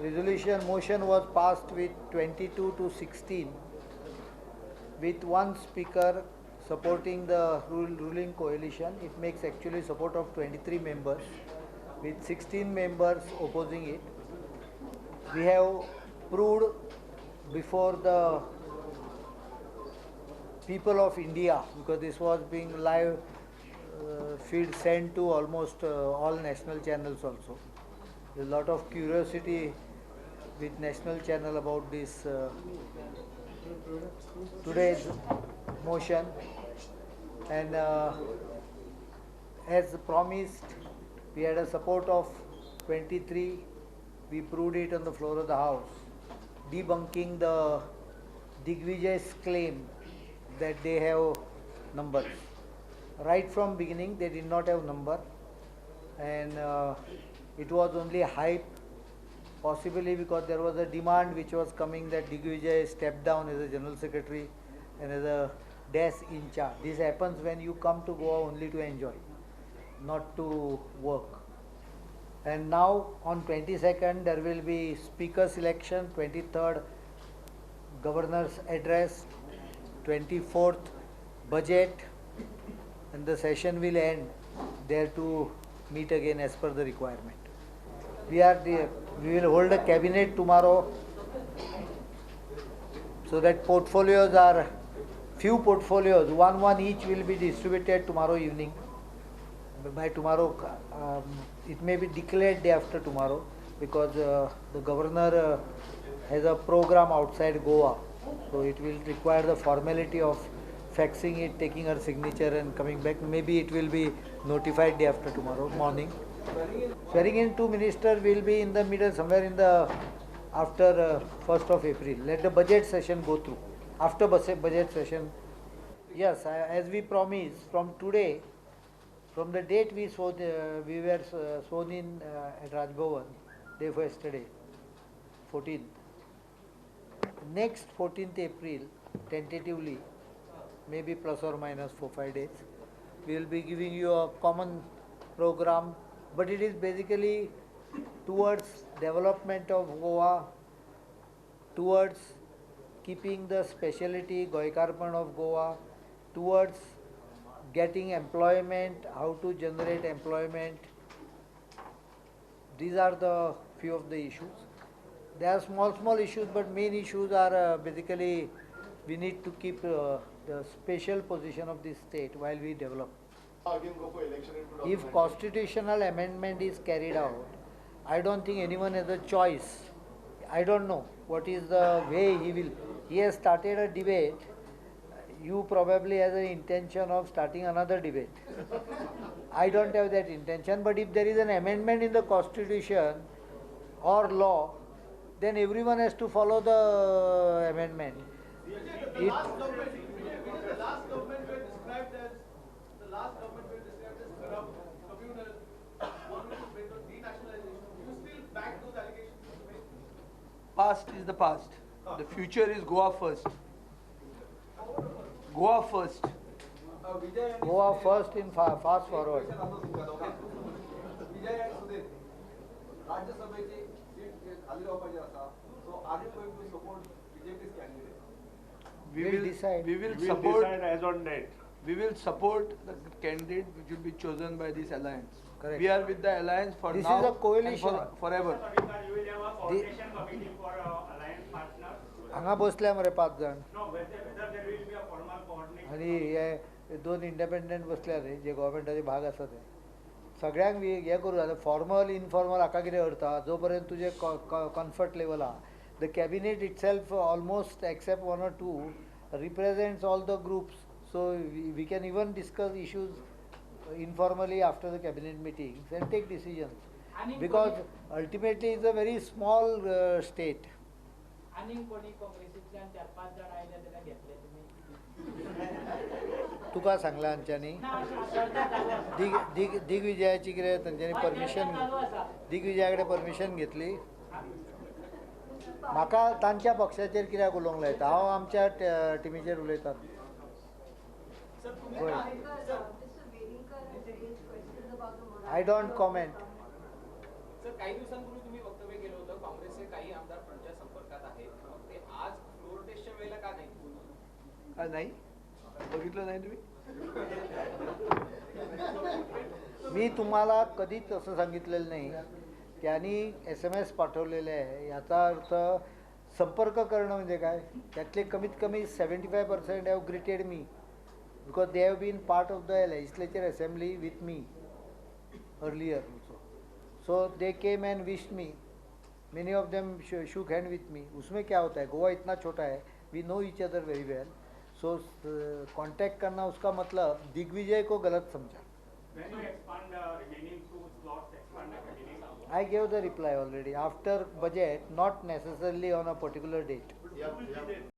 resolution motion was passed with 22 to 16 with one speaker supporting the ruling coalition. It makes actually support of 23 members with 16 members opposing it. We have proved before the people of India, because this was being live feed sent to almost all national channels also. There's a lot of curiosity with national channel about this today's motion, and as promised, we had a support of 23. We proved it on the floor of the House, debunking the Digvijay's claim that they have numbers. Right from beginning, they did not have number, and it was only hype, possibly because there was a demand which was coming that Digvijay step down as a general secretary and as a desk in charge. This happens when you come to Goa only to enjoy, not to work. And now on 22nd there will be speaker selection, 23rd governor's address, 24th budget, and the session will end there to meet again as per the requirement. We will hold a cabinet tomorrow, so that portfolios are few portfolios, one each will be distributed tomorrow evening. By tomorrow, it may be declared day after tomorrow, because the governor has a program outside Goa, so it will require the formality of faxing it, taking her signature and coming back. Maybe it will be notified day after tomorrow morning. Swearing in two ministers will be in the middle, somewhere in the after 1st of April. Let the budget session go through. After budget session, yes, as we promised, from today, from the date we were sworn in at Raj Bhavan, day for yesterday, 14th. Next 14th April, tentatively, maybe plus or minus 4-5 days, we will be giving you a common program, but it is basically towards development of Goa, towards keeping the speciality GOEMKARPONN of Goa, towards getting employment, how to generate employment. These are the few of the issues. There are small issues, but main issues are basically we need to keep the special position of this state while we develop. If constitutional amendment is carried out, I don't think anyone has a choice. I don't know what is the way he will. He has started a debate. You probably has an intention of starting another debate. I don't have that intention, but if there is an amendment in the constitution or law, then everyone has to follow the amendment. The last government were described as corrupt, communal, wanted to bring on denationalization. Do you still back those allegations? Past is the past. The future is Goa first. Goa first. Goa first in fast forward. We will decide. We will decide as on date. We will support the candidate which will be chosen by this alliance. Correct. We are with the alliance for this now. This is a coalition. And forever. You will have a coordination committee for alliance partners. हांगा बसल्या मरे 5 जण. No, whether there will be a formal coordination. आणि हे 2 independent बसल्या रे जे गव्हर्नमेंटाचे भाग आसा ते. सगळ्यांक हे करू जाता फॉर्मल इनफॉर्मल हाका कितें करता जो पर्यंत तुजे कम्फर्ट लेवल आहा. The cabinet itself almost except 1 or 2 represents all the groups, so we can even discuss issues informally after the cabinet meetings and take decisions, because ultimately it's a very small state. तुका सांगला हांच्यानी दिग्विजयाची कितें तांच्यांनी permission Digvijaya कडेन permission घेतली. म्हाका तांच्या पक्षाचेर कित्याक उलोवंक लायता. हांव आमच्या टिमीचेर उलयतां. I don't comment. सर काही दिवसांपूर्वी तुम्ही वक्तव्य केलं होतं काँग्रेसचे आमदार फ्रंटच्या संपर्कात आहेत. ते आज फ्लोर टेस्टच्या वेळेला का नाही? नाही बघितलं नाही तुम्ही? मी तुम्हाला कधीच असं सांगितलेलं नाही. त्यांनी SMS पाठवलेले आहे. याचा अर्थ संपर्क करणं म्हणजे काय? त्यातले कमीत कमी 75% have greeted me because they have been part of the legislature assembly with me earlier also. So they came and wished me. Many of them shook hand with me. उसमें क्या होता है, गोवा इतना छोटा है, we know each other very well. So contact करना उसका मतलब दिग्विजय को गलत समझा. When you expand remaining 2 slots, expand the remaining. I gave the reply already. After budget, not necessarily on a particular date. Yeah.